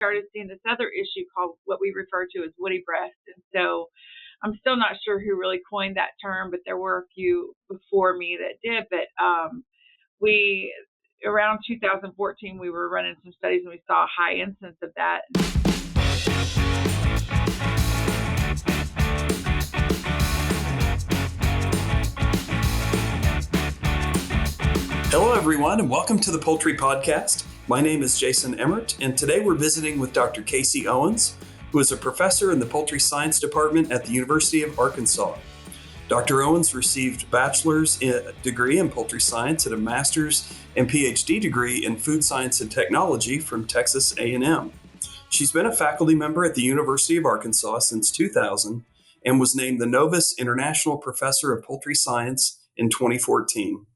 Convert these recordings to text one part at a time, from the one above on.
started seeing this other issue called what we refer to as woody breast. And so I'm still not sure who really coined that term, but there were a few before me that did. But around 2014, we were running some studies and we saw a high incidence of that. Hello, everyone, and welcome to the Poultry Podcast. My name is Jason Emmert, and today we're visiting with Dr. Casey Owens, who is a professor in the Poultry Science Department at the University of Arkansas. Dr. Owens received a bachelor's degree in poultry science and a master's and PhD degree in food science and technology from Texas A&M. She's been a faculty member at the University of Arkansas since 2000 and was named the Novus International Professor of Poultry Science in 2014.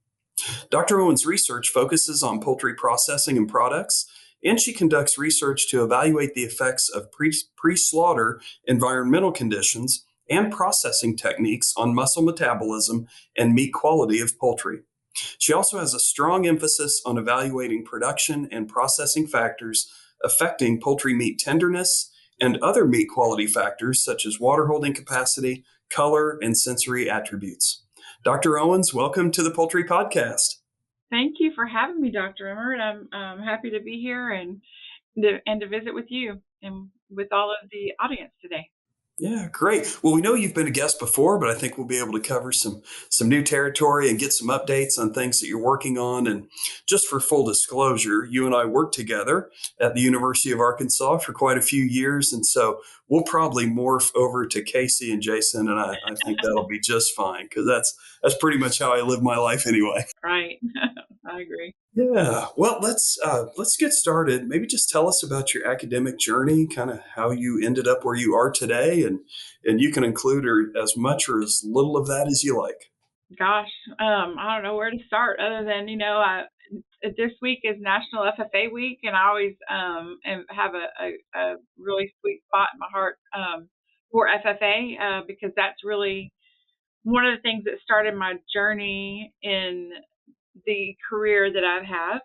Dr. Owens' research focuses on poultry processing and products, and she conducts research to evaluate the effects of pre-slaughter environmental conditions and processing techniques on muscle metabolism and meat quality of poultry. She also has a strong emphasis on evaluating production and processing factors affecting poultry meat tenderness and other meat quality factors such as water holding capacity, color, and sensory attributes. Dr. Owens, welcome to the Poultry Podcast. Thank you for having me, Dr. Emmert. I'm happy to be here and to visit with you and with all of the audience today. Yeah, great. Well, we know you've been a guest before, but I think we'll be able to cover some new territory and get some updates on things that you're working on. And just for full disclosure, you and I worked together at the University of Arkansas for quite a few years. And so we'll probably morph over to Casey and Jason, and I think that'll be just fine because that's pretty much how I live my life anyway. Right. I agree. Yeah. Well, let's get started. Maybe just tell us about your academic journey, kind of how you ended up where you are today, and you can include as much or as little of that as you like. Gosh, I don't know where to start other than, this week is National FFA Week, and I always have a really sweet spot in my heart for FFA because that's really one of the things that started my journey in the career that I have.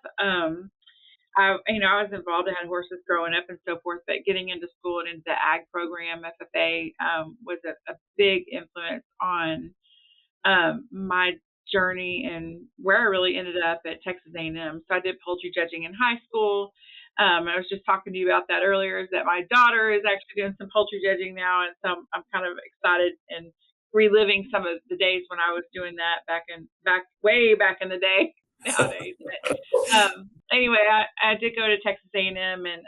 I was involved. I had horses growing up and so forth, but getting into school and into the ag program, FFA, was a big influence on my journey and where I really ended up at Texas A&M. So I did poultry judging in high school. I was just talking to you about that earlier, is that my daughter is actually doing some poultry judging now. And so I'm kind of excited and reliving some of the days when I was doing that way back in the day nowadays. But, anyway, I did go to Texas A&M and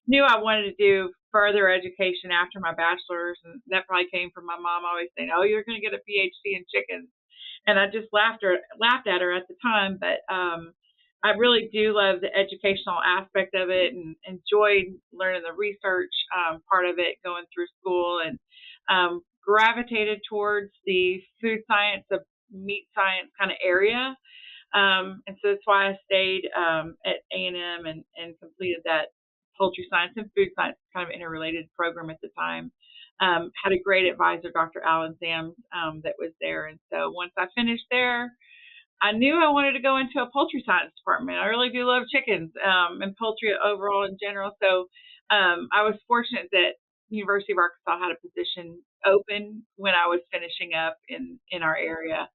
knew I wanted to do further education after my bachelor's. And that probably came from my mom always saying, "Oh, you're going to get a PhD in chickens." And I just laughed at her at the time. But I really do love the educational aspect of it and enjoyed learning the research part of it going through school, and gravitated towards the food science, the meat science kind of area. And so that's why I stayed at A&M and completed that poultry science and food science kind of interrelated program at the time. Had a great advisor, Dr. Alan Zams, that was there. And so once I finished there, I knew I wanted to go into a poultry science department. I really do love chickens and poultry overall in general. So I was fortunate that University of Arkansas had a position open when I was finishing up in our area.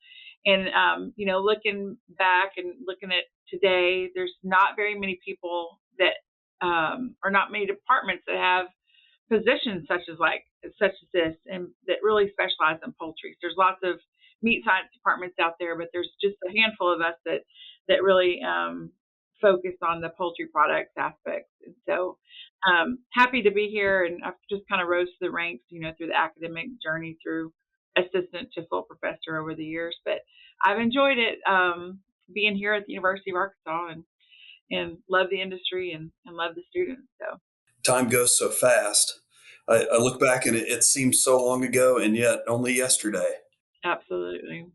And, looking back and looking at today, there's not very many people that or not many departments that have positions such as this and that really specialize in poultry. There's lots of meat science departments out there, but there's just a handful of us that really focus on the poultry products aspects. And so happy to be here, and I've just kind of rose to the ranks, through the academic journey through assistant to full professor over the years. But I've enjoyed it being here at the University of Arkansas and love the industry and love the students. So time goes so fast. I look back and it seems so long ago, and yet only yesterday. Absolutely.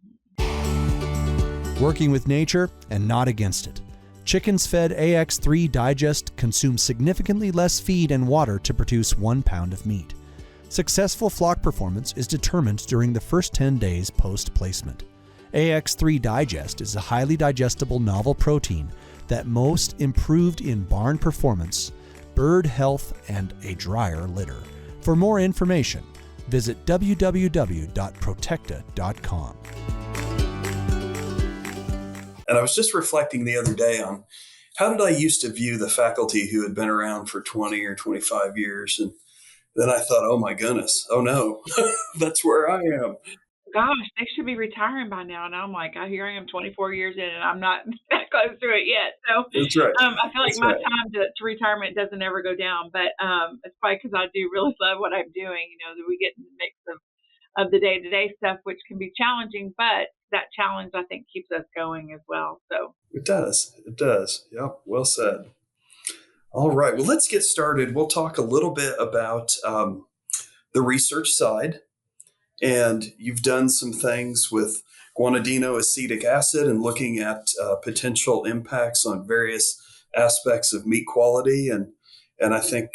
Working with nature and not against it. Chickens fed AX3 Digest consume significantly less feed and water to produce 1 pound of meat. Successful flock performance is determined during the first 10 days post-placement. AX3 Digest is a highly digestible novel protein that most improved in barn performance bird health, and a drier litter. For more information, visit www.protecta.com. And I was just reflecting the other day on how did I used to view the faculty who had been around for 20 or 25 years? And then I thought, oh my goodness, oh no, that's where I am. Gosh, they should be retiring by now. And I'm like, here I am 24 years in, and I'm not that close to it yet. So That's right. I feel like That's my right. time to retirement doesn't ever go down. But it's probably because I do really love what I'm doing. That we get in the mix of the day-to-day stuff, which can be challenging. But that challenge, I think, keeps us going as well. So it does. It does. Yep. Well said. All right. Well, let's get started. We'll talk a little bit about the research side. And you've done some things with guanidino acetic acid and looking at potential impacts on various aspects of meat quality. And I think,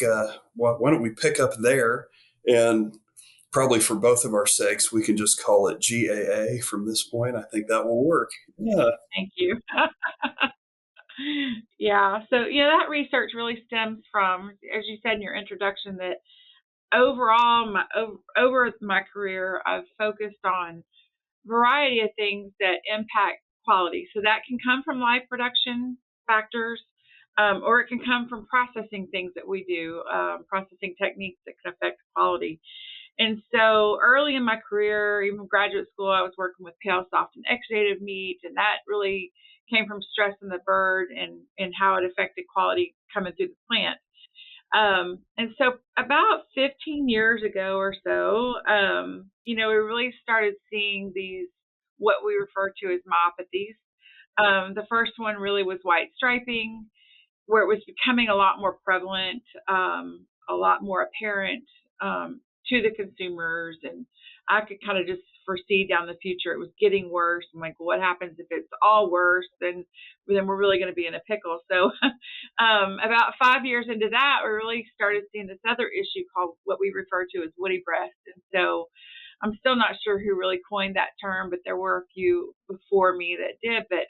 why don't we pick up there? And probably for both of our sakes, we can just call it GAA from this point. I think that will work. Yeah. Thank you. Yeah. So, that research really stems from, as you said in your introduction, that overall, over my career, I've focused on a variety of things that impact quality. So that can come from live production factors, or it can come from processing things that we do, processing techniques that can affect quality. And so early in my career, even graduate school, I was working with pale, soft, and exudative meat, and that really came from stress in the bird and how it affected quality coming through the plant. And so about 15 years ago or so, we really started seeing these, what we refer to as myopathies. The first one really was white striping, where it was becoming a lot more prevalent, a lot more apparent to the consumers. And I could kind of just foresee down the future it was getting worse. I'm like, well, what happens if it's all worse? Then we're really going to be in a pickle. So about 5 years into that, we really started seeing this other issue called what we refer to as woody breast. And so I'm still not sure who really coined that term, but there were a few before me that did. But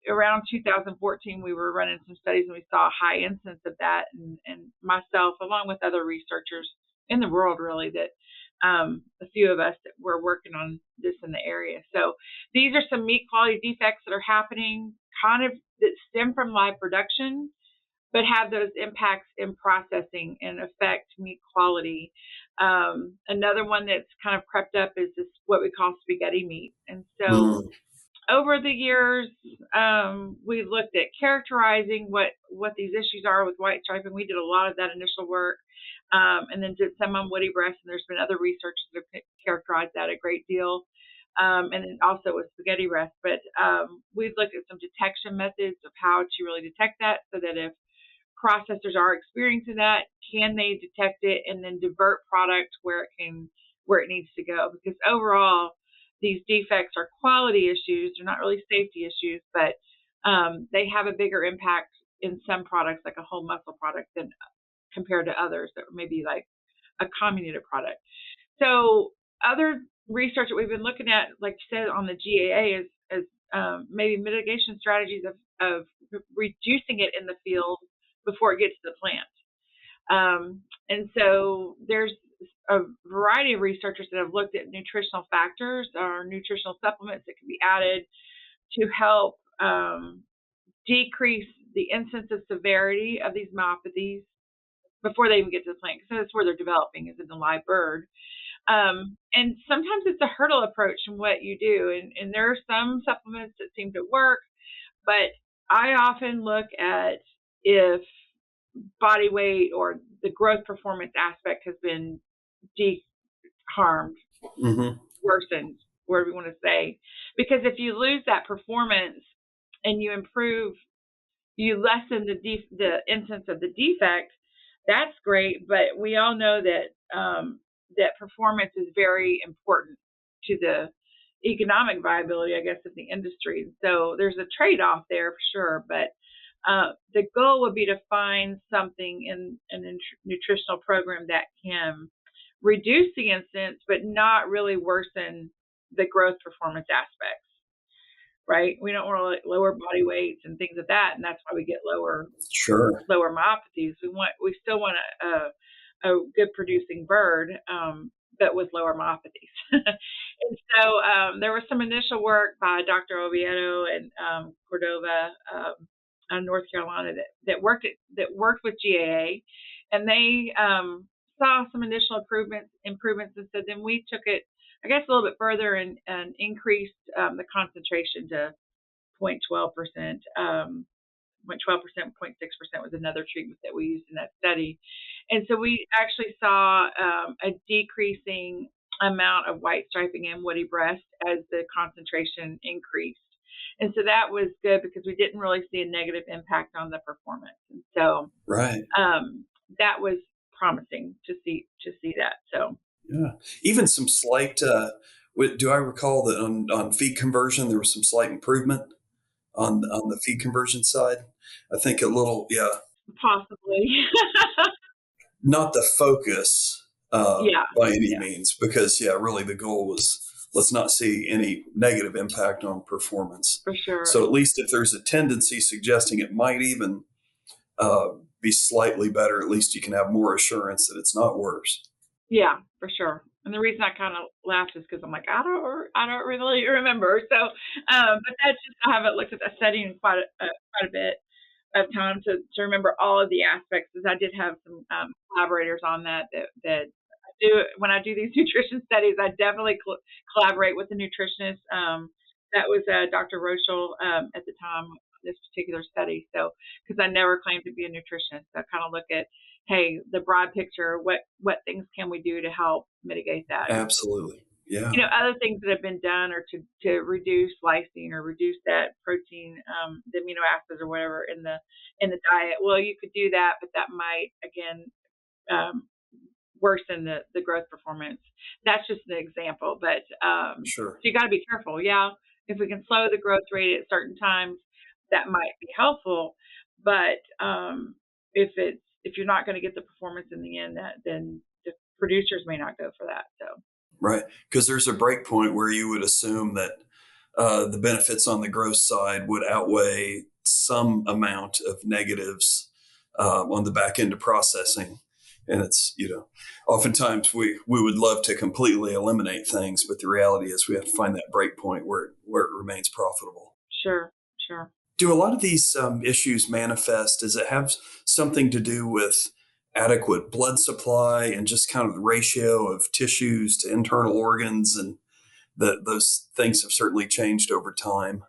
around 2014, we were running some studies and we saw a high incidence of that. And myself, along with other researchers in the world, really, that a few of us that were working on this in the area. So these are some meat quality defects that are happening kind of that stem from live production, but have those impacts in processing and affect meat quality. Another one that's kind of crept up is this, what we call spaghetti meat. And so over the years, we looked at characterizing what these issues are with white striping. We did a lot of that initial work, and then did some on woody breast. And there's been other researchers that have characterized that a great deal, and then also with spaghetti breast. But we've looked at some detection methods of how to really detect that, so that if processors are experiencing that, can they detect it and then divert product where it needs to go? Because overall, these defects are quality issues. They're not really safety issues, but they have a bigger impact in some products, like a whole muscle product, than compared to others that may be like a comminuted product. So other research that we've been looking at, like you said, on the GAA is maybe mitigation strategies of reducing it in the field before it gets to the plant. And so there's a variety of researchers that have looked at nutritional factors or nutritional supplements that can be added to help decrease the incidence of severity of these myopathies before they even get to the plant, because that's where they're developing, is in the live bird. And sometimes it's a hurdle approach in what you do. And there are some supplements that seem to work, but I often look at if body weight or the growth performance aspect has been harmed, worsened, whatever you want to say. Because if you lose that performance and you lessen the incidence of the defect, that's great. But we all know that that performance is very important to the economic viability, I guess, of the industry. So there's a trade-off there for sure. But the goal would be to find something in a nutritional program that can reduce the incidence, but not really worsen the growth performance aspects. right? We don't want to lower body weights and things like that, and that's why we get lower Sure. myopathies. We still want a good producing bird, but with lower myopathies. And so there was some initial work by Dr. Oviedo and Cordova in North Carolina that worked with GAA, and they saw some initial improvements, and so then we took it, I guess, a little bit further and increased the concentration to 0.12%. 0.12%, 0.6% was another treatment that we used in that study. And so we actually saw a decreasing amount of white striping and woody breast as the concentration increased. And so that was good because we didn't really see a negative impact on the performance. And so Right. that was promising to see that. So yeah, even some slight. Do I recall that on feed conversion there was some slight improvement on the feed conversion side? I think a little, yeah. possibly. Not the focus Yeah. by any means, because really the goal was let's not see any negative impact on performance. For sure. So at least if there's a tendency suggesting it might even be slightly better, at least you can have more assurance that it's not worse. Yeah, for sure. And the reason I kind of laughed is because I'm like, I don't really remember. So, but that's just, I haven't looked at that study in quite a bit of time to remember all of the aspects. Because I did have some collaborators on that I do when I do these nutrition studies. I definitely collaborate with the nutritionist. That was Dr. Rochelle at the time, this particular study. So, because I never claimed to be a nutritionist, so I kind of look at, hey, the broad picture, what things can we do to help mitigate that? Absolutely. Yeah. Other things that have been done are to reduce lysine or reduce that protein, the amino acids or whatever in the diet. Well, you could do that, but that might again worsen the growth performance. That's just an example, but sure. So you got to be careful. Yeah, if we can slow the growth rate at certain times, that might be helpful. But if you're not going to get the performance in the end, then the producers may not go for that. So right, because there's a break point where you would assume that the benefits on the growth side would outweigh some amount of negatives on the back end of processing. And it's, oftentimes we would love to completely eliminate things, but the reality is we have to find that break point where it remains profitable. Sure. Do a lot of these issues manifest? Does it have something to do with adequate blood supply and just kind of the ratio of tissues to internal organs? And those things have certainly changed over time.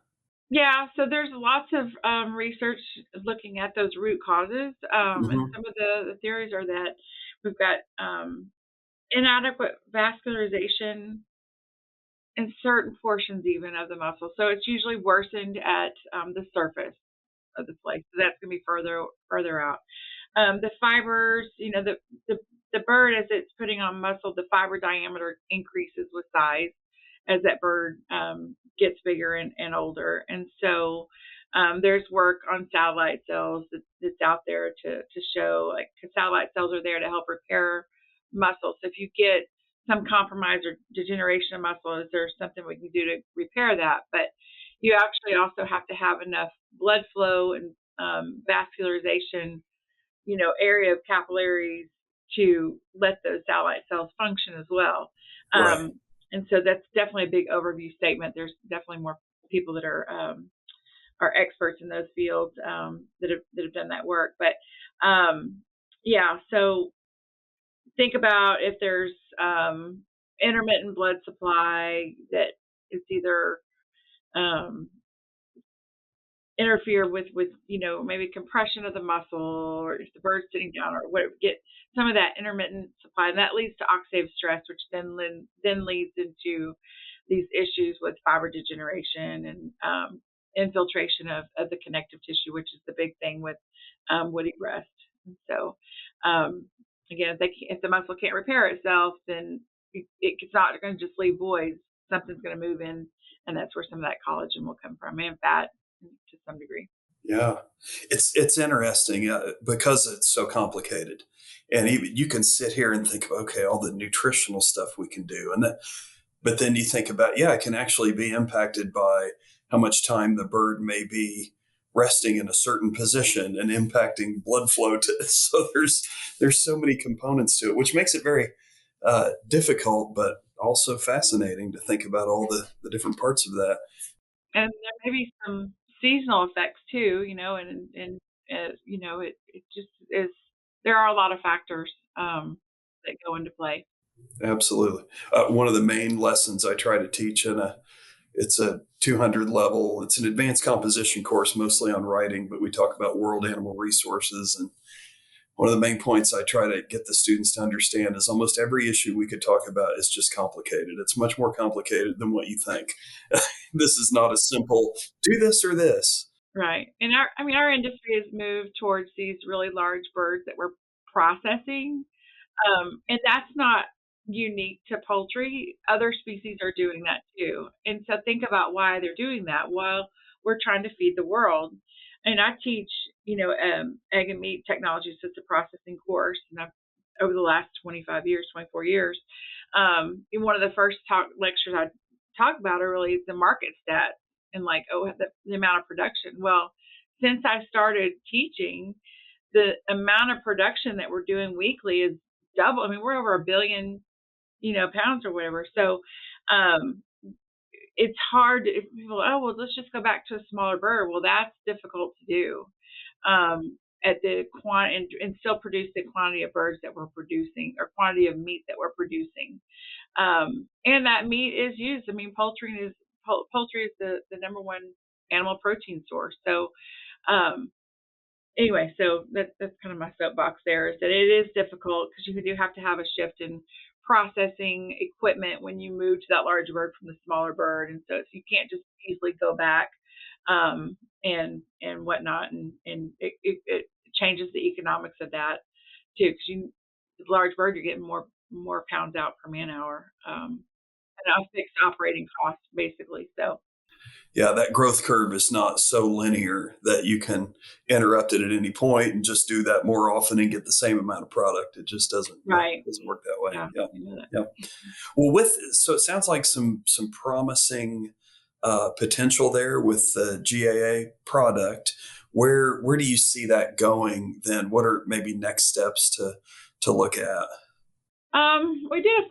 Yeah, so there's lots of research looking at those root causes. And some of the theories are that we've got inadequate vascularization in certain portions even of the muscle. So it's usually worsened at the surface of the place. So that's going to be further out. The fibers, the bird, as it's putting on muscle, the fiber diameter increases with size as that bird gets bigger and older. And so there's work on satellite cells that's out there to show, like, satellite cells are there to help repair muscle. So if you get some compromise or degeneration of muscle, is there something we can do to repair that? But you actually also have to have enough blood flow and vascularization, area of capillaries to let those satellite cells function as well. Right. And so that's definitely a big overview statement. There's definitely more people that are experts in those fields that have done that work. But so think about if there's intermittent blood supply that is either interfere with maybe compression of the muscle, or if the bird's sitting down or whatever, get some of that intermittent supply, and that leads to oxidative stress, which then leads into these issues with fiber degeneration and infiltration of the connective tissue, which is the big thing with woody breast. And so again, if the muscle can't repair itself, then it's not going to just leave voids. Something's going to move in, and that's where some of that collagen will come from, and fat to some degree. Yeah, it's interesting because it's so complicated, and even you can sit here and think, okay, all the nutritional stuff we can do, but then you think about, it can actually be impacted by how much time the bird may be resting in a certain position and impacting blood flow to it. So there's so many components to it, which makes it very difficult, but also fascinating to think about all the different parts of that. And there may be some seasonal effects too, it just is, there are a lot of factors that go into play. Absolutely. One of the main lessons I try to teach it's a 200 level, it's an advanced composition course, mostly on writing, but we talk about world animal resources. And one of the main points I try to get the students to understand is almost every issue we could talk about is just complicated. It's much more complicated than what you think. This is not a simple do this or this. Right. And our industry has moved towards these really large birds that we're processing. And that's not unique to poultry. Other species are doing that too. And so think about why they're doing that. Well, we're trying to feed the world. And I teach, egg and meat technology assisted processing course. And I've, over the last 24 years, in one of the first lectures I talk about are really the market stats and the amount of production. Well, since I started teaching, the amount of production that we're doing weekly is double. I mean, we're over 1 billion, pounds or whatever. So, it's hard if people, well, let's just go back to a smaller bird. Well, that's difficult to do, at the and still produce the quantity of birds that we're producing or quantity of meat that we're producing. And that meat is used. I mean, poultry is the number one animal protein source. So, anyway, so that's kind of my soapbox there, is that it is difficult because you do have to have a shift in processing equipment when you move to that larger bird from the smaller bird. And so you can't just easily go back and whatnot. And it changes the economics of that too, because the large bird, you're getting more pounds out per man hour, and a fixed operating cost basically. So yeah, that growth curve is not so linear that you can interrupt it at any point and just do that more often and get the same amount of product. It just doesn't work that way. Yeah. Well, so it sounds like some promising potential there with the GAA product. Where do you see that going then? What are maybe next steps to look at? We did a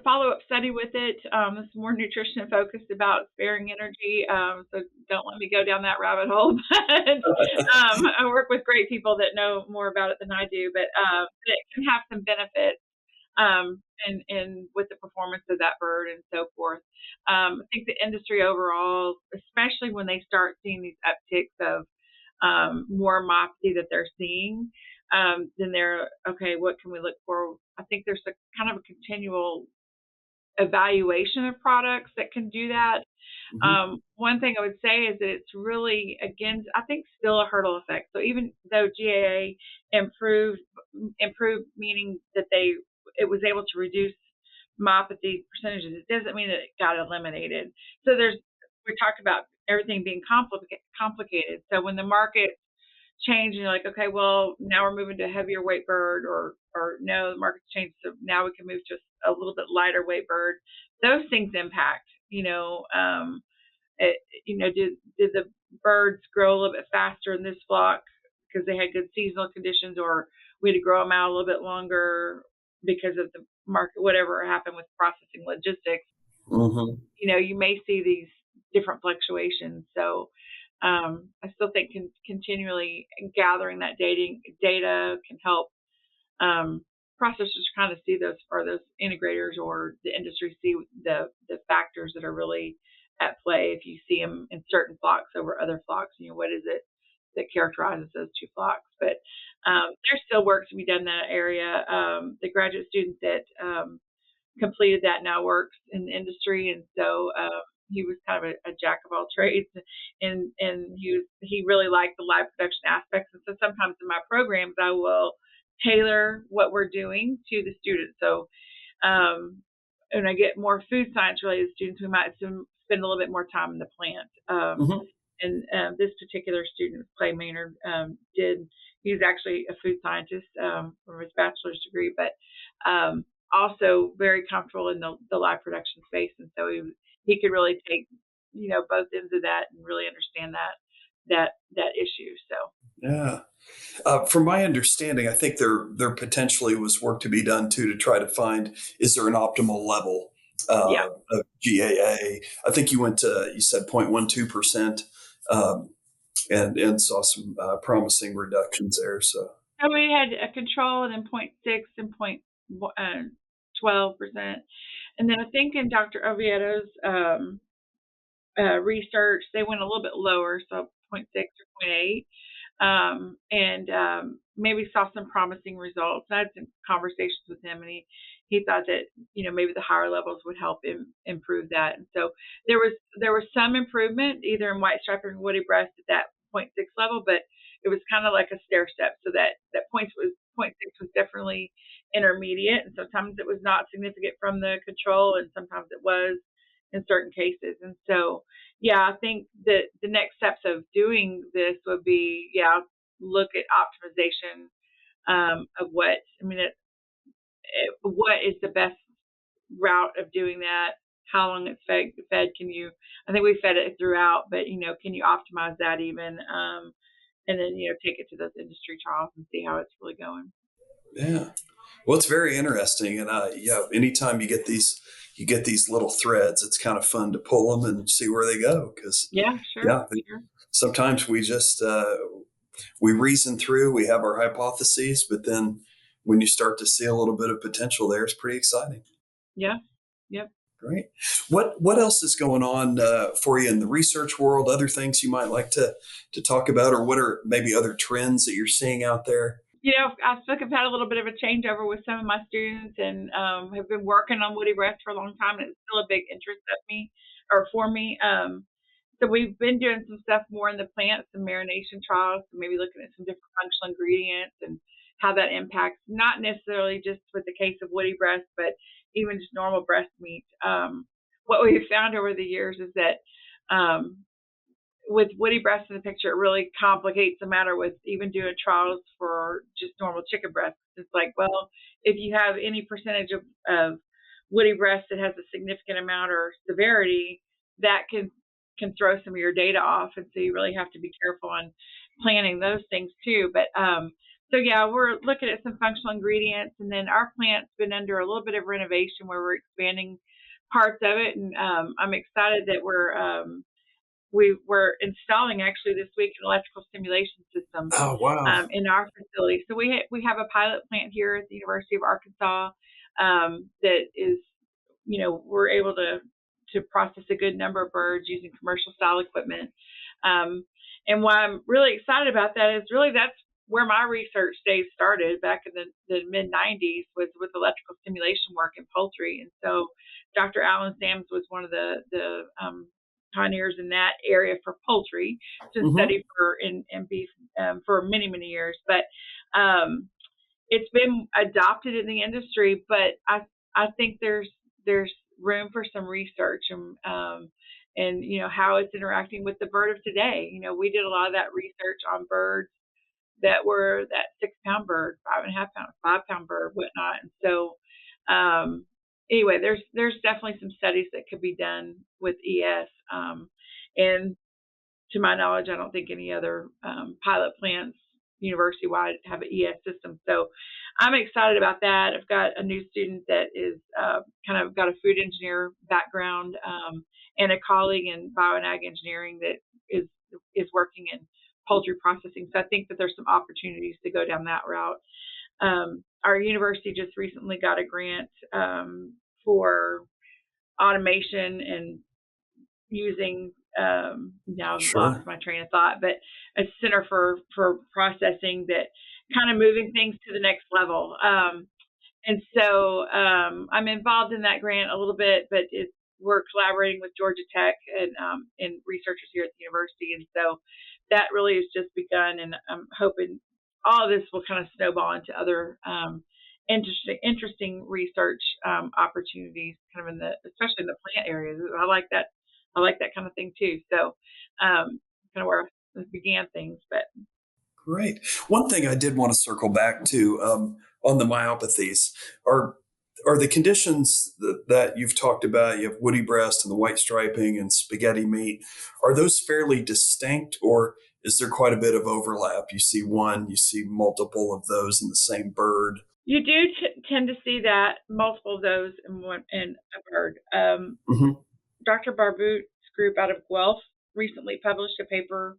follow-up study with it. It's more nutrition focused about sparing energy. So don't let me go down that rabbit hole. But I work with great people that know more about it than I do. But it can have some benefits, and with the performance of that bird and so forth. I think the industry overall, especially when they start seeing these upticks of more myopathy that they're seeing, then they're okay. What can we look for? I think there's a kind of a continual evaluation of products that can do that. Mm-hmm. One thing I would say is that it's really, again, I think still a hurdle effect. So even though GAA improved, meaning that it was able to reduce myopathy percentages, it doesn't mean that it got eliminated. So we talked about everything being complicated. So when the market change and you're like, okay, well, now we're moving to a heavier weight bird, or no, the market's changed, so now we can move to a little bit lighter weight bird. Those things impact, did the birds grow a little bit faster in this flock because they had good seasonal conditions, or we had to grow them out a little bit longer because of the market, whatever happened with processing logistics. Mm-hmm. You may see these different fluctuations. So I still think continually gathering that data can help processors kind of see those integrators or the industry see the factors that are really at play. If you see them in certain flocks over other flocks, what is it that characterizes those two flocks? But there's still work to be done in that area. The graduate student that completed that now works in the industry, and so he was kind of a jack of all trades, and he really liked the live production aspects. And so sometimes in my programs, I will tailor what we're doing to the students. So when I get more food science related students, we might spend a little bit more time in the plant. Mm-hmm. And this particular student, Clay Maynard, he's actually a food scientist from his bachelor's degree, but also very comfortable in the live production space. And so he could really take both ends of that and really understand that issue. So Yeah. From my understanding, I think there potentially was work to be done too to try to find, is there an optimal level yeah. of GAA? I think you said 0.12%, and saw some promising reductions there. So We had a control and then 0.6 and 0.12%. And then I think in Dr. Oviedo's research, they went a little bit lower, so 0.6 or 0.8, and maybe saw some promising results. I had some conversations with him, and he thought that maybe the higher levels would help improve that. And so there was some improvement either in white stripe or woody breast at that 0.6 level, but it was kind of like a stair step. So that 0.6 was definitely intermediate, and sometimes it was not significant from the control, and sometimes it was in certain cases. And so, yeah, I think that the next steps of doing this would be, look at optimization of what is the best route of doing that, how long it's fed. I think we fed it throughout, but can you optimize that even, and then take it to those industry trials and see how it's really going. Yeah. Well, it's very interesting, and anytime you get these little threads, it's kind of fun to pull them and see where they go. Because sure. Sometimes we just we reason through, we have our hypotheses, but then when you start to see a little bit of potential there, it's pretty exciting. Yeah. Yep. Great. What else is going on for you in the research world? Other things you might like to talk about, or what are maybe other trends that you're seeing out there? I feel like I've had a little bit of a changeover with some of my students, and have been working on woody breast for a long time, and it's still a big interest for me. So we've been doing some stuff more in the plants and marination trials, so maybe looking at some different functional ingredients and how that impacts, not necessarily just with the case of woody breast, but even just normal breast meat. What we've found over the years is that with woody breast in the picture, it really complicates the matter with even doing trials for just normal chicken breast. It's like, well, if you have any percentage of woody breast that has a significant amount or severity, that can throw some of your data off. And so you really have to be careful on planning those things too. But we're looking at some functional ingredients, and then our plant's been under a little bit of renovation where we're expanding parts of it. And I'm excited that we were installing actually this week an electrical stimulation system in our facility. So we have a pilot plant here at the University of Arkansas that is, we're able to process a good number of birds using commercial style equipment. And why I'm really excited about that is really that's where my research days started back in the mid 90s was with electrical stimulation work in poultry. And so Dr. Owens was one of the pioneers in that area for poultry to study in beef for many, many years. But it's been adopted in the industry, but I think there's room for some research and how it's interacting with the bird of today. We did a lot of that research on birds that were that 6-pound bird, 5.5 pound, 5-pound bird, whatnot. And so anyway, there's definitely some studies that could be done with ES. And to my knowledge, I don't think any other pilot plants university-wide have an ES system. So I'm excited about that. I've got a new student that is kind of got a food engineer background and a colleague in bio and ag engineering that is working in poultry processing. So I think that there's some opportunities to go down that route. Our university just recently got a grant for automation and using now I've lost my train of thought, but a center for processing that kind of moving things to the next level. And so I'm involved in that grant a little bit, but we're collaborating with Georgia Tech and researchers here at the university. And so that really has just begun, and I'm hoping all of this will kind of snowball into other interesting research opportunities, kind of especially in the plant areas. I like that kind of thing too. So kind of where I began things. But great. One thing I did want to circle back to on the myopathies, are are the conditions that you've talked about, you have woody breast and the white striping and spaghetti meat, are those fairly distinct, or is there quite a bit of overlap? You see one, you see multiple of those in the same bird. You do tend to see that multiple of those in a bird. Mm-hmm. Dr. Barboot's group out of Guelph recently published a paper.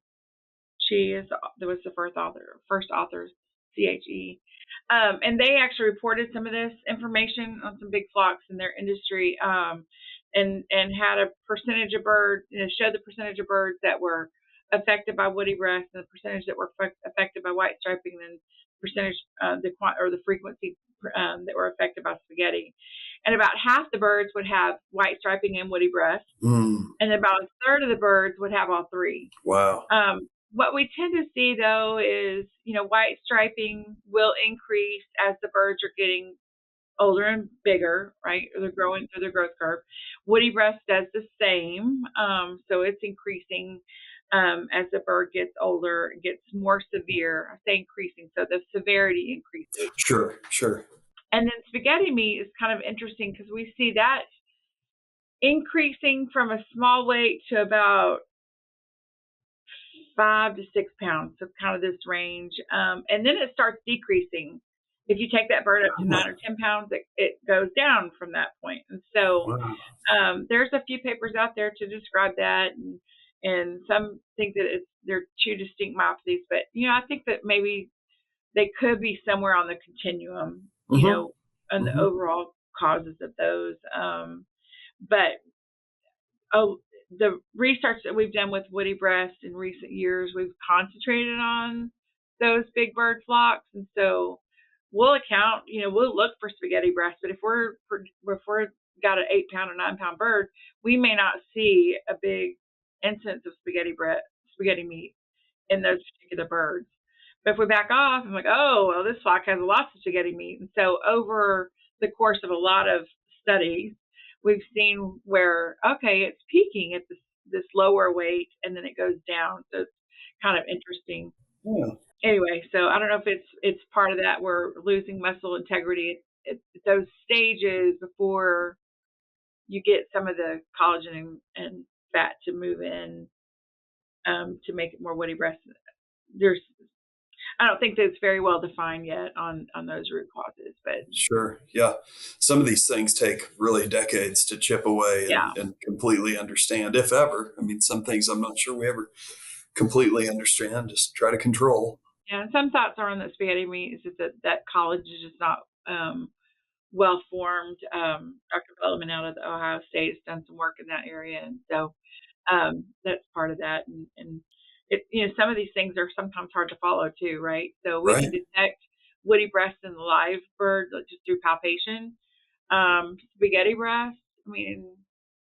There was the first author, CHE. And they actually reported some of this information on some big flocks in their industry, and had a percentage of birds, showed the percentage of birds that were affected by woody breast and the percentage that were affected by white striping, and then percentage, the frequency that were affected by spaghetti. And about half the birds would have white striping and woody breast, and about a third of the birds would have all three. Wow. What we tend to see, though, is, white striping will increase as the birds are getting older and bigger, right? They're growing through their growth curve. Woody breast does the same. So it's increasing as the bird gets older, gets more severe. I say increasing, so the severity increases. Sure. And then spaghetti meat is kind of interesting because we see that increasing from a small weight to about 5 to 6 pounds, so kind of this range. And then it starts decreasing. If you take that bird up to 9 or 10 pounds, it goes down from that point. And so there's a few papers out there to describe that, and some think that they're two distinct myopathies. But, I think that maybe they could be somewhere on the continuum, and the overall causes of those. The research that we've done with woody breast in recent years, we've concentrated on those big bird flocks. And so we'll look for spaghetti breast, but if we're got an 8 pound or 9 pound bird, we may not see a big incidence of spaghetti meat in those particular birds. But if we back off, I'm like, oh, well, this flock has lots of spaghetti meat. And so over the course of a lot of studies, we've seen where, okay, it's peaking at this lower weight, and then it goes down. So it's kind of interesting. Yeah. Anyway, so I don't know if it's part of that. We're losing muscle integrity at those stages before you get some of the collagen and fat to move in to make it more woody breast. I don't think that it's very well defined yet on those root causes, but sure. Yeah. Some of these things take really decades to chip away and completely understand, if ever. I mean, some things I'm not sure we ever completely understand, just try to control. Yeah. And some thoughts are on the spaghetti meat is that collagen is just not well formed. Dr. Bellman out of the Ohio State has done some work in that area. And so that's part of that. And some of these things are sometimes hard to follow too, right? So we can detect woody breast in the live bird just through palpation. Spaghetti breast, I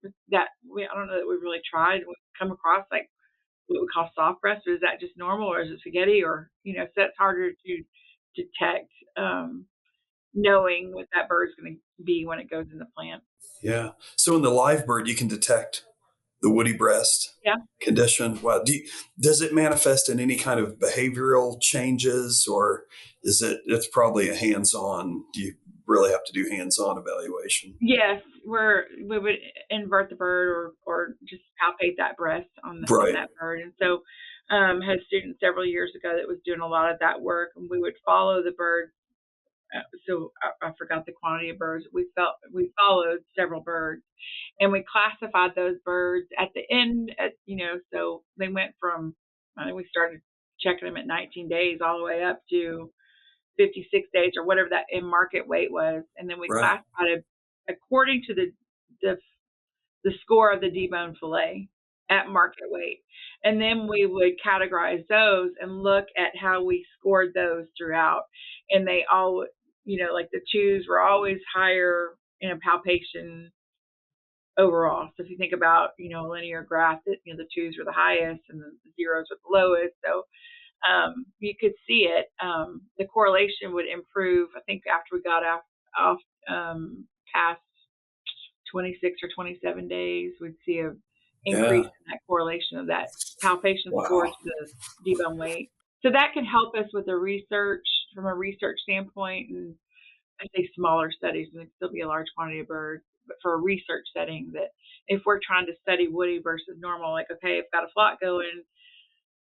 don't know that we've really tried. We've come across like what we call soft breast, but is that just normal, or is it spaghetti? Or, so that's harder to detect, knowing what that bird's going to be when it goes in the plant. Yeah. So in the live bird, you can detect the woody breast condition. Well, does it manifest in any kind of behavioral changes, or it's probably a hands-on? Do you really have to do hands-on evaluation? Yes, we would invert the bird or just palpate that breast on that bird. And so had a student several years ago that was doing a lot of that work, and we would follow the bird. So I forgot the quantity of birds. We followed several birds, and we classified those birds at the end. So they went from, I think we started checking them at 19 days all the way up to 56 days or whatever that in market weight was, and then we classified it according to the score of the deboned fillet at market weight, and then we would categorize those and look at how we scored those throughout, and they all. Like the twos were always higher in a palpation overall. So if you think about, a linear graph, that, the twos were the highest and the zeros were the lowest. So you could see it. The correlation would improve, I think, after we got off past 26 or 27 days, we'd see an increase in that correlation of that palpation score to the debone weight. So that can help us with the research from a research standpoint, and I say smaller studies, and it can still be a large quantity of birds, but for a research setting, that if we're trying to study woody versus normal, like, okay, I've got a flock going,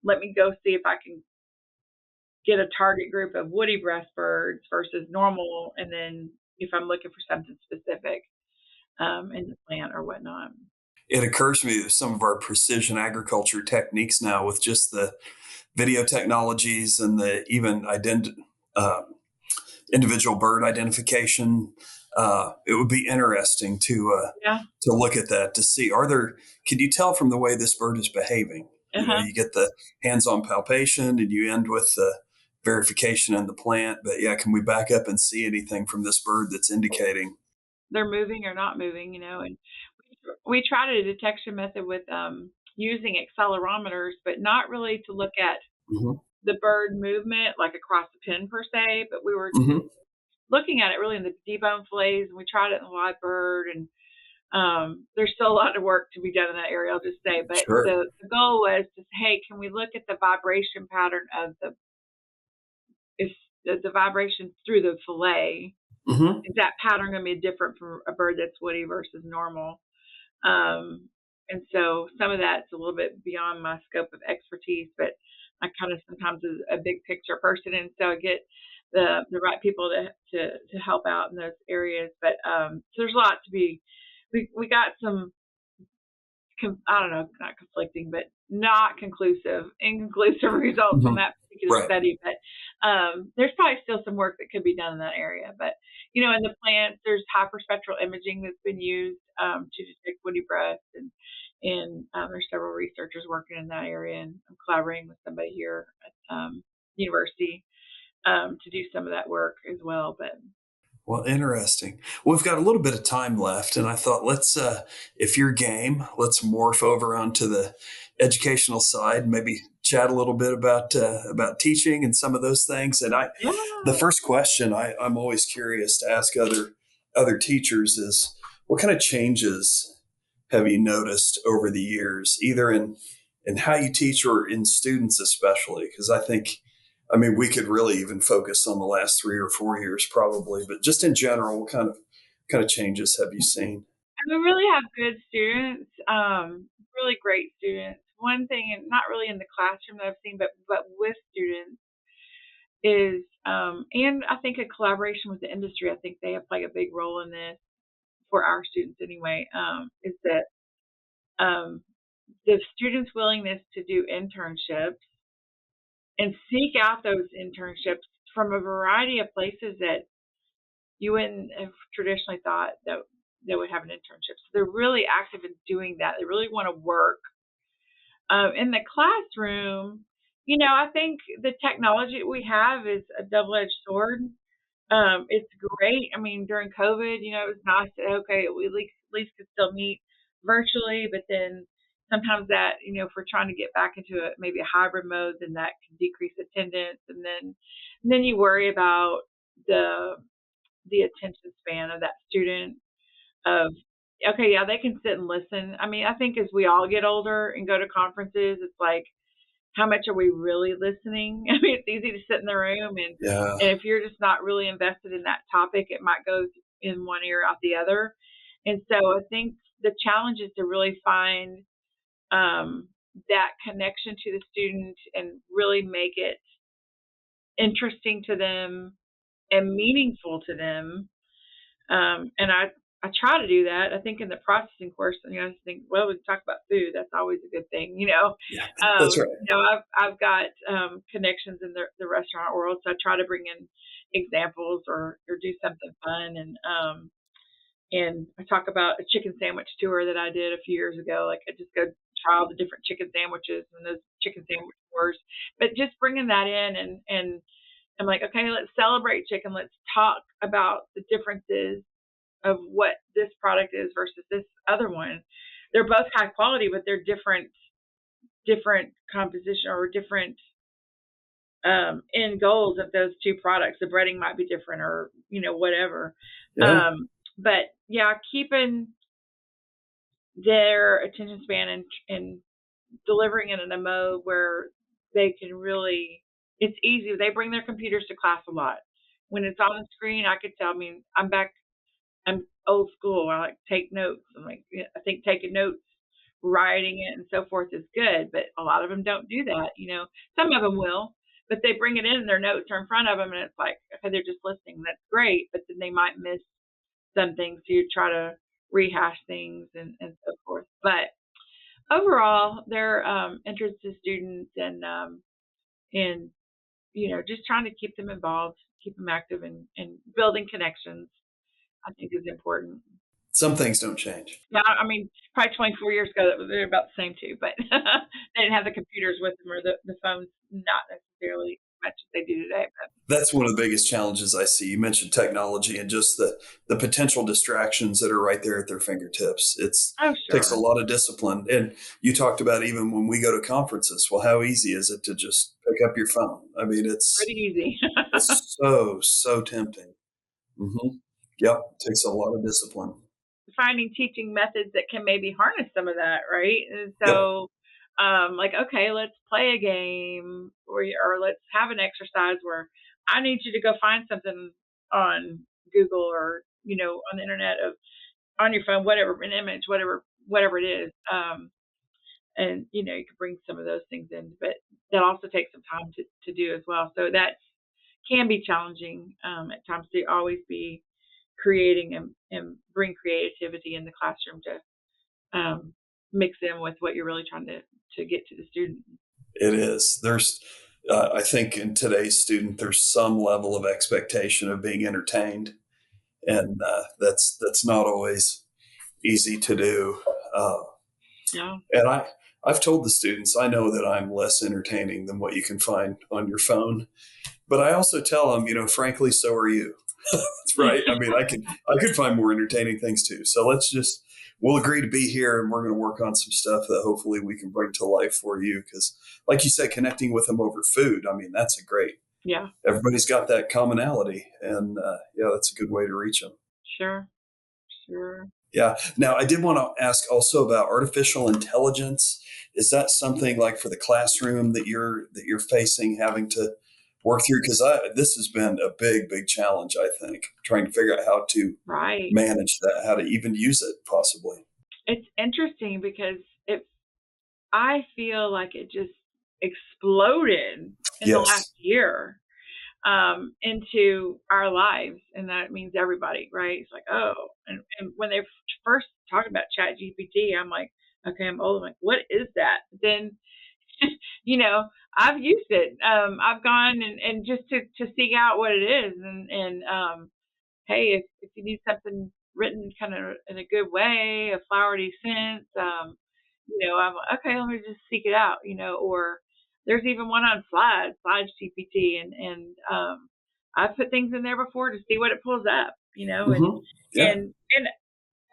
let me go see if I can get a target group of woody breast birds versus normal, and then if I'm looking for something specific in the plant or whatnot. It occurs to me that some of our precision agriculture techniques now, with just the video technologies and the even individual bird identification, it would be interesting Yeah. to look at that, to see, can you tell from the way this bird is behaving? You get the hands-on palpation and you end with the verification in the plant. But yeah, can we back up and see anything from this bird that's indicating they're moving or not moving, and we tried a detection method with using accelerometers, but not really to look at Mhm. the bird movement, like across the pen per se, but we were Mhm. looking at it really in the debone fillets, and we tried it in the live bird, and there's still a lot of work to be done in that area, I'll just say. But Sure. the goal was to say, hey, can we look at the vibration pattern of the vibration through the fillet? Mhm. Is that pattern going to be different from a bird that's woody versus normal? And so some of that's a little bit beyond my scope of expertise, but I kind of sometimes is a big picture person, and so I get the right people to help out in those areas. But so there's a lot to be. We got some, I don't know, not conflicting, but not inconclusive results on Mhm. that particular Right. study. But there's probably still some work that could be done in that area. But in the plants, there's hyperspectral imaging that's been used to detect woody breast, and there's several researchers working in that area, and I'm collaborating with somebody here at university to do some of that work as well. But Well, interesting. We've got a little bit of time left, and I thought, if you're game, let's morph over onto the educational side. Maybe chat a little bit about teaching and some of those things. And yeah, the first question I'm always curious to ask other teachers is, what kind of changes have you noticed over the years, either in how you teach or in students especially? Because I mean, we could really even focus on the last 3 or 4 years probably, but just in general, what kind of changes have you seen? and we really have good students, really great students. One thing, and not really in the classroom that I've seen, but with students is, and I think a collaboration with the industry. I think they have played a big role in this for our students anyway. Is that the students' willingness to do internships and seek out those internships from a variety of places that you wouldn't have traditionally thought that they would have an internship. So they're really active in doing that. They really want to work. In the classroom, I think the technology that we have is a double-edged sword. It's great. I mean, during COVID, it was nice that, okay, we at least could still meet virtually, but then sometimes that, if we're trying to get back into maybe a hybrid mode, then that can decrease attendance, and then you worry about the attention span of that student. Of Okay, yeah, they can sit and listen. I mean, I think as we all get older and go to conferences, it's like, how much are we really listening? I mean, it's easy to sit in the room, Yeah. and if you're just not really invested in that topic, it might go in one ear out the other. And so I think the challenge is to really find that connection to the student and really make it interesting to them and meaningful to them. And I try to do that. I think in the processing course, I just think, well, we talk about food. That's always a good thing. Yeah. That's right. I've got connections in the restaurant world, so I try to bring in examples or do something fun. And I talk about a chicken sandwich tour that I did a few years ago. Like, I just go try all the different chicken sandwiches and those chicken sandwich tours, but just bringing that in, and I'm like, okay, let's celebrate chicken. Let's talk about the differences of what this product is versus this other one. They're both high quality, but they're different composition or different end goals of those two products. The breading might be different, or whatever. Yeah. But yeah, keeping their attention span and delivering it in a mode where they can really, it's easy. They bring their computers to class a lot. when it's on the screen, I could tell. I mean, I'm old school. I like to take notes. I think taking notes, writing it, and so forth is good, but a lot of them don't do that. Some of them will, but they bring it in and their notes are in front of them, and it's like, okay, they're just listening. That's great, but then they might miss some things, so you try to rehash things and so forth. But overall, they're interested students, and just trying to keep them involved, keep them active, and building connections, I think is important. Some things don't change. Yeah, I mean, probably 24 years ago, they're about the same too, but they didn't have the computers with them, or the phones, not necessarily as much as they do today. But That's one of the biggest challenges I see. You mentioned technology and just the potential distractions that are right there at their fingertips. oh, Takes a sure, lot of discipline. And you talked about even when we go to conferences, well, how easy is it to just pick up your phone? I mean, pretty easy. it's so tempting. Hmm. Yep. Takes a lot of discipline. Finding teaching methods that can maybe harness some of that, right? And Yep. so, like, okay, let's play a game, or let's have an exercise where I need you to go find something on Google, or on the internet, on your phone, whatever, an image, whatever it is. And you can bring some of those things in, but that also takes some time to do as well. So that can be challenging at times, to always be creating and bring creativity in the classroom to mix in with what you're really trying to get to the student. It is. I think in today's student, there's some level of expectation of being entertained, and that's not always easy to do. Uh, Yeah. and I've told the students, I know that I'm less entertaining than what you can find on your phone, but I also tell them, frankly, so are you. That's right. I mean, I could find more entertaining things too. So we'll agree to be here, and we're going to work on some stuff that hopefully we can bring to life for you. Because, like you said, connecting with them over food, I mean, that's a great. Yeah. Everybody's got that commonality, and yeah, that's a good way to reach them. Sure. Yeah. Now, I did want to ask also about artificial intelligence. Is that something like for the classroom that you're facing, having to work through? Because this has been a big challenge. I think trying to figure out how to Right. manage that, how to even use it, possibly. It's interesting because I feel like it just exploded in the Yes. last year into our lives, and that means everybody, right? It's like, oh, and when they first talked about Chat GPT, I'm like, okay, I'm old. I'm like, what is that? Then, I've used it. I've gone and just to seek out what it is, and hey, if you need something written kind of in a good way, a flowery sense, I'm like, okay, let me just seek it out, or there's even one on Slides GPT, and I've put things in there before to see what it pulls up, Mm-hmm. Yeah. and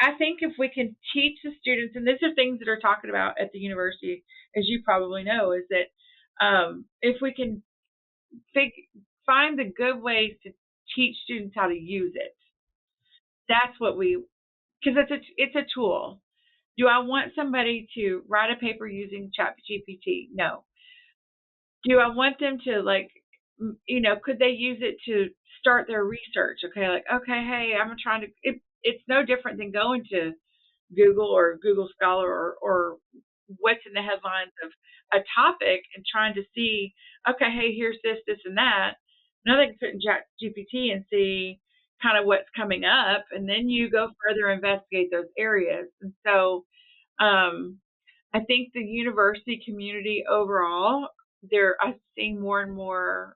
I think if we can teach the students, and these are things that are talked about at the university, as you probably know, is that if we can find the good ways to teach students how to use it, that's what because it's a tool. Do I want somebody to write a paper using ChatGPT? No. Do I want them to could they use it to start their research? Okay, okay, hey, I'm trying to. It's no different than going to Google or Google Scholar, or what's in the headlines of a topic, and trying to see, okay, hey, here's this, and that. Now they can put in ChatGPT and see kind of what's coming up, and then you go further investigate those areas. And so I think the university community overall, I've seen more and more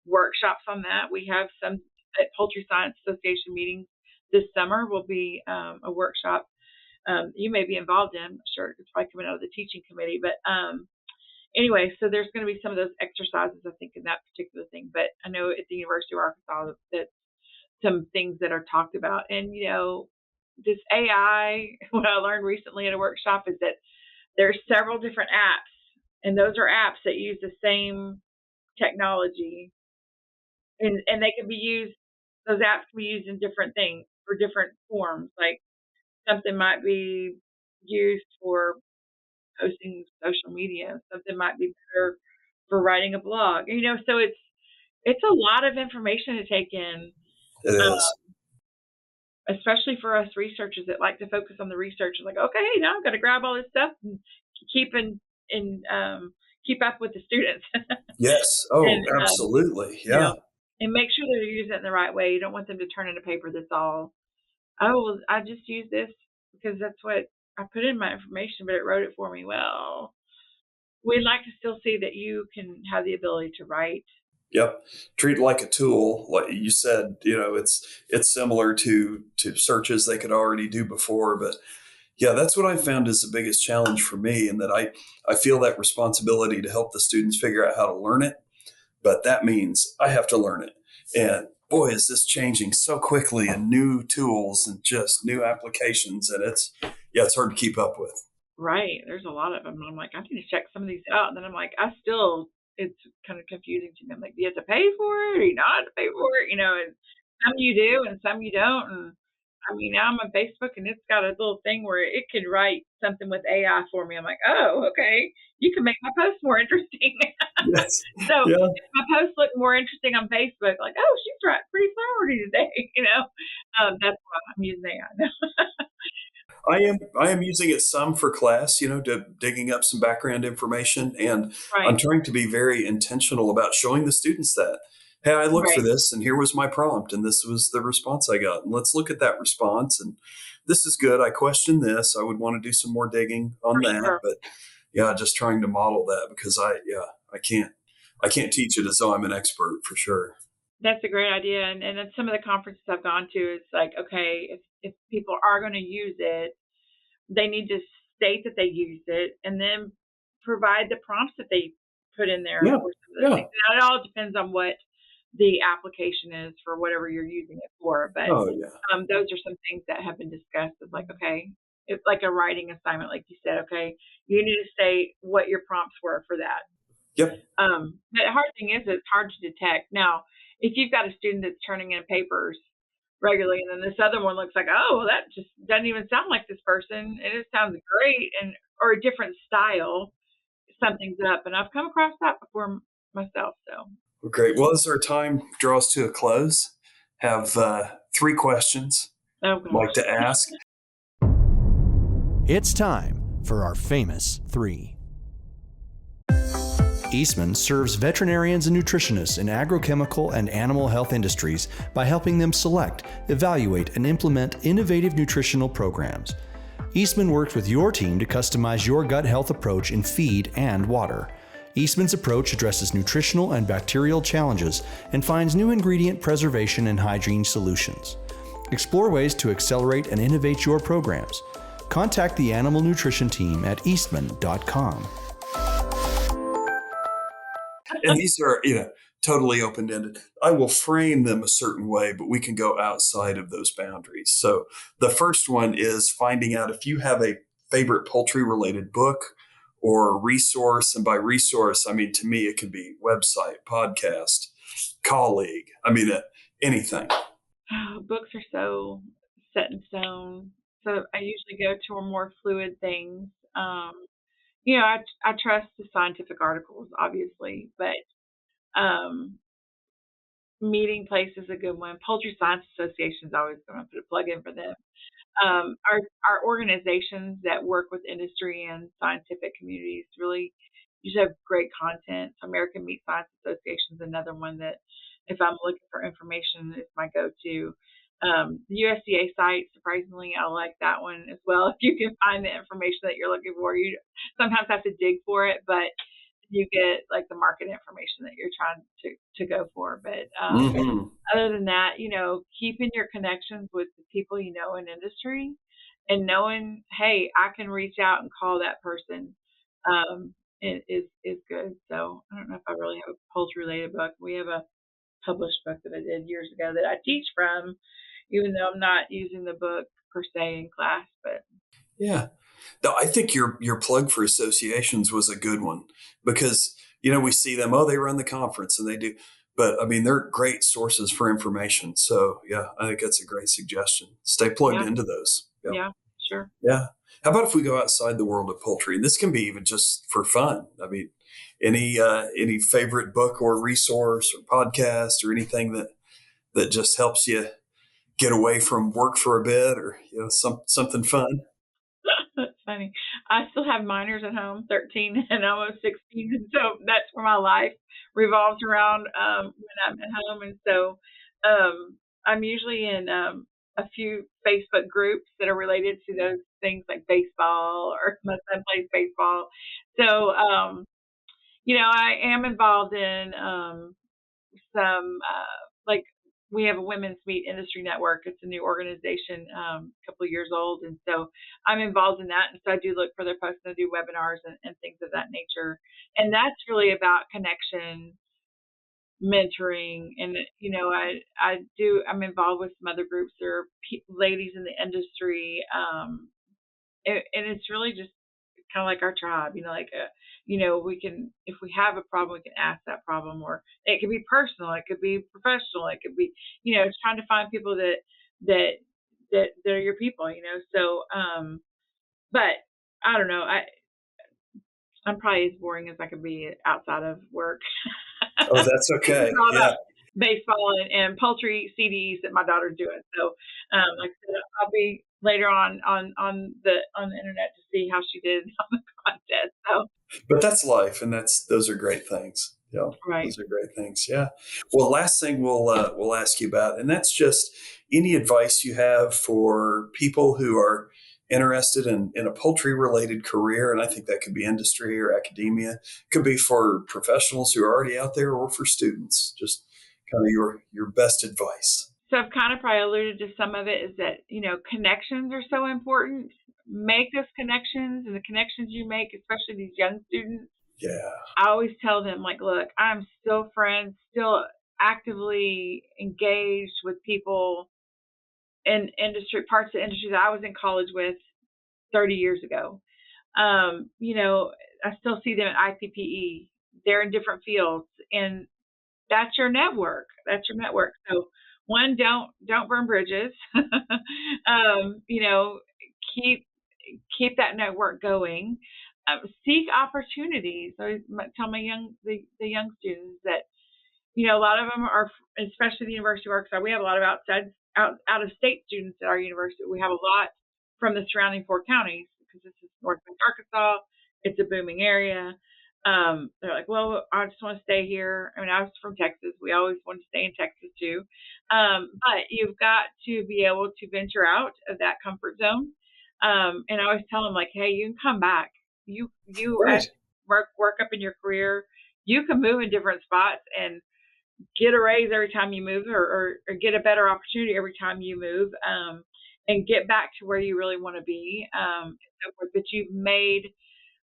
workshops on that. We have some at Poultry Science Association meetings this summer. Will be a workshop you may be involved in. I'm sure it's probably coming out of the teaching committee, but anyway, so there's going to be some of those exercises, I think, in that particular thing. But I know at the University of Arkansas that some things that are talked about, and this AI. What I learned recently at a workshop is that there's several different apps, and those are apps that use the same technology, and they can be used. Those apps can be used in different things for different forms. Like something might be used for posting social media, something might be better for writing a blog. So it's a lot of information to take in. It is. Especially for us researchers that like to focus on the research. Like, okay, now I've got to grab all this stuff and keep keep up with the students. Yes. Oh, and, absolutely. Yeah. You know, and make sure they're using it in the right way. You don't want them to turn in a paper that's all, oh, well, I just use this because that's what I put in my information, but it wrote it for me. Well, we'd like to still see that you can have the ability to write. Yep. Treat it like a tool. Like you said, it's similar to searches they could already do before. But yeah, that's what I found is the biggest challenge for me, and that I feel that responsibility to help the students figure out how to learn it. But that means I have to learn it. And boy, is this changing so quickly, and new tools and just new applications. And it's hard to keep up with. Right. There's a lot of them. I'm like, I need to check some of these out. And then I'm like, it's kind of confusing to me. I'm like, do you have to pay for it? Or you not have to pay for it? And some you do and some you don't. And I mean, now I'm on Facebook and it's got a little thing where it could write something with AI for me. I'm like, oh, okay. You can make my post more interesting. Yes. So Yeah. if my posts look more interesting on Facebook, like, oh, she's right, pretty flowery today. That's why I'm using AI now. I am using it some for class, to digging up some background information, and Right. I'm trying to be very intentional about showing the students that, hey, I looked for this, and here was my prompt, and this was the response I got, and let's look at that response, and this is good. I questioned this. I would want to do some more digging on that, Sure. but yeah, just trying to model that, because I can't teach it as though I'm an expert for sure. That's a great idea. And at some of the conferences I've gone to, it's like, okay, if people are going to use it, they need to state that they use it and then provide the prompts that they put in there. Yeah. For some of the things. Now, it all depends on what the application is for whatever you're using it for. But those are some things that have been discussed. It's like, okay, it's like a writing assignment, like you said. Okay, you need to state what your prompts were for that. Yep. The hard thing is it's hard to detect. Now, if you've got a student that's turning in papers regularly, and then this other one looks like, oh, well, that just doesn't even sound like this person, and it sounds great, or a different style, something's up. And I've come across that before myself. So well, great. Well, as our time draws to a close, have 3 questions I'd like to ask. It's time for our famous 3. Eastman serves veterinarians and nutritionists in agrochemical and animal health industries by helping them select, evaluate, and implement innovative nutritional programs. Eastman works with your team to customize your gut health approach in feed and water. Eastman's approach addresses nutritional and bacterial challenges and finds new ingredient preservation and hygiene solutions. Explore ways to accelerate and innovate your programs. Contact the animal nutrition team at eastman.com. And these are, totally open-ended. I will frame them a certain way, but we can go outside of those boundaries. So the first one is finding out if you have a favorite poultry-related book or resource. And by resource, I mean, to me, it can be website, podcast, colleague. I mean, anything. Books are so set in stone. So I usually go to more fluid things. I trust the scientific articles, obviously, but Meeting Place is a good one. Poultry Science Association is always going to put a plug in for them. Our organizations that work with industry and scientific communities really usually have great content. American Meat Science Association is another one that, if I'm looking for information, is my go-to. The USDA site, surprisingly, I like that one as well. If you can find the information that you're looking for, you sometimes have to dig for it, but you get like the market information that you're trying to go for. But other than that, keeping your connections with the people in industry and knowing, hey, I can reach out and call that person is good. So I don't know if I really have a poultry related book. We have a published book that I did years ago that I teach from, even though I'm not using the book per se in class. But yeah. No, I think your plug for associations was a good one because, we see them, they run the conference and they do, but I mean, they're great sources for information. So yeah, I think that's a great suggestion. Stay plugged into those. Yeah, sure. Yeah. How about if we go outside the world of poultry? And this can be even just for fun. I mean, any favorite book or resource or podcast or anything that just helps you get away from work for a bit, or something fun? That's funny. I still have minors at home, 13 and almost 16, and so that's where my life revolves around when I'm at home. And so I'm usually in a few Facebook groups that are related to those things, like baseball, or my son plays baseball. So I am involved in some like, we have a women's meat industry network. It's a new organization, a couple of years old, and so I'm involved in that. And so I do look for their posts, and I do webinars and things of that nature. And that's really about connection, mentoring, and I'm involved with some other groups. There are ladies in the industry, and it's really just kind of like our tribe, we can, if we have a problem, we can ask that problem, or it could be personal, it could be professional, it could be, it's trying to find people that are your people, so, but I don't know, I'm probably as boring as I could be outside of work. Oh, that's okay. It's all Yeah. about baseball and poultry CDs that my daughter's doing. So, like I said, I'll be later on the internet to see how she did on the contest. So, But that's life, and those are great things. Yeah, right. Those are great things. Yeah. Well, last thing we'll ask you about, and that's just any advice you have for people who are interested in a poultry related career. And I think that could be industry or academia. It could be for professionals who are already out there, or for students. Just kind of your best advice. So I've kind of probably alluded to some of it, is that, connections are so important. Make those connections, and the connections you make, especially these young students. Yeah. I always tell them, like, look, I'm still friends, still actively engaged with people in industry, parts of the industry that I was in college with 30 years ago. I still see them at IPPE. They're in different fields, and that's your network. So, one, don't burn bridges. Keep that network going. Seek opportunities. I tell the young students that, a lot of them are, especially the University of Arkansas. We have a lot of out of state students at our university. We have a lot from the surrounding 4 counties, because this is Northwest Arkansas. It's a booming area. They're like, well, I just want to stay here. I mean, I was from Texas. We always want to stay in Texas too. But you've got to be able to venture out of that comfort zone. And I always tell them, like, hey, you can come back. You Right. work up in your career. You can move in different spots and get a raise every time you move, or get a better opportunity every time you move, and get back to where you really want to be. But you've made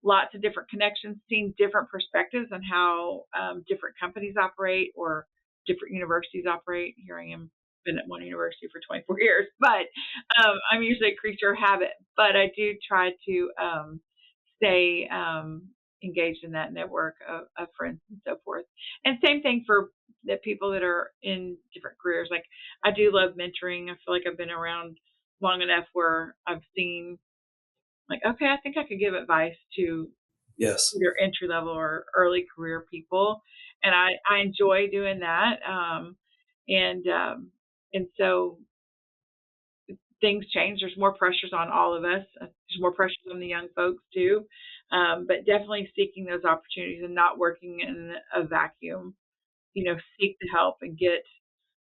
lots of different connections, seen different perspectives on how different companies operate, or different universities operate. Here I am, been at one university for 24 years, but I'm usually a creature of habit. But I do try to stay engaged in that network of friends and so forth. And same thing for the people that are in different careers. Like, I do love mentoring. I feel like I've been around long enough where I've seen, like, okay, I think I could give advice to Yes. either entry level or early career people, and I enjoy doing that. And so things change. There's more pressures on all of us. There's more pressures on the young folks too. But definitely seeking those opportunities and not working in a vacuum. Seek the help and get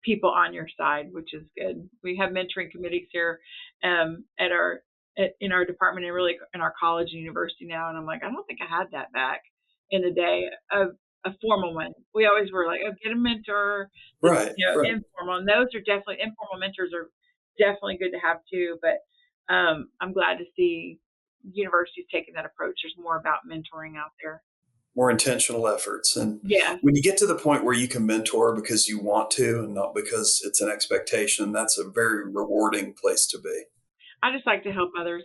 people on your side, which is good. We have mentoring committees here in our department, and really in our college and university now. And I'm like, I don't think I had that back in the day of a formal one. We always were like, oh, get a mentor, Right. Right. informal. And those are definitely, informal mentors are definitely good to have too. But I'm glad to see universities taking that approach. There's more about mentoring out there. More intentional efforts. And Yeah. when you get to the point where you can mentor because you want to and not because it's an expectation, that's a very rewarding place to be. I just like to help others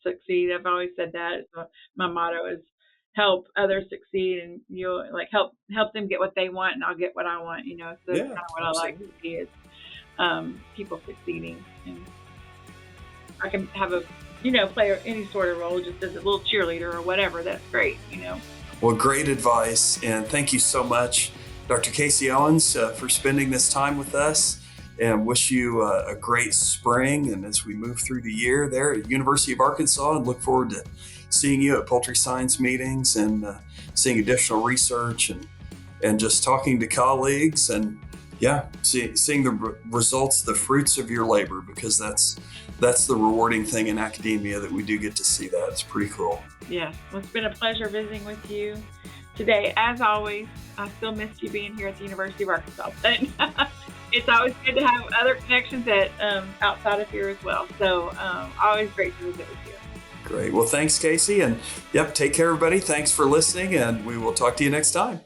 succeed. I've always said that. So my motto is help others succeed, and like help them get what they want, and I'll get what I want. So that's kind of what I like to see is people succeeding. And I can have play any sort of role, just as a little cheerleader or whatever. That's great. Well, great advice. And thank you so much, Dr. Casey Owens, for spending this time with us, and wish you a great spring. And as we move through the year there at University of Arkansas, and look forward to seeing you at poultry science meetings and seeing additional research and just talking to colleagues and seeing the results, the fruits of your labor, because that's the rewarding thing in academia, that we do get to see that. It's pretty cool. Yes, well, it's been a pleasure visiting with you today. As always, I still missed you being here at the University of Arkansas, but it's always good to have other connections at outside of here as well. So always great to visit with you. Great. Well, thanks, Casey. And take care, everybody. Thanks for listening, and we will talk to you next time.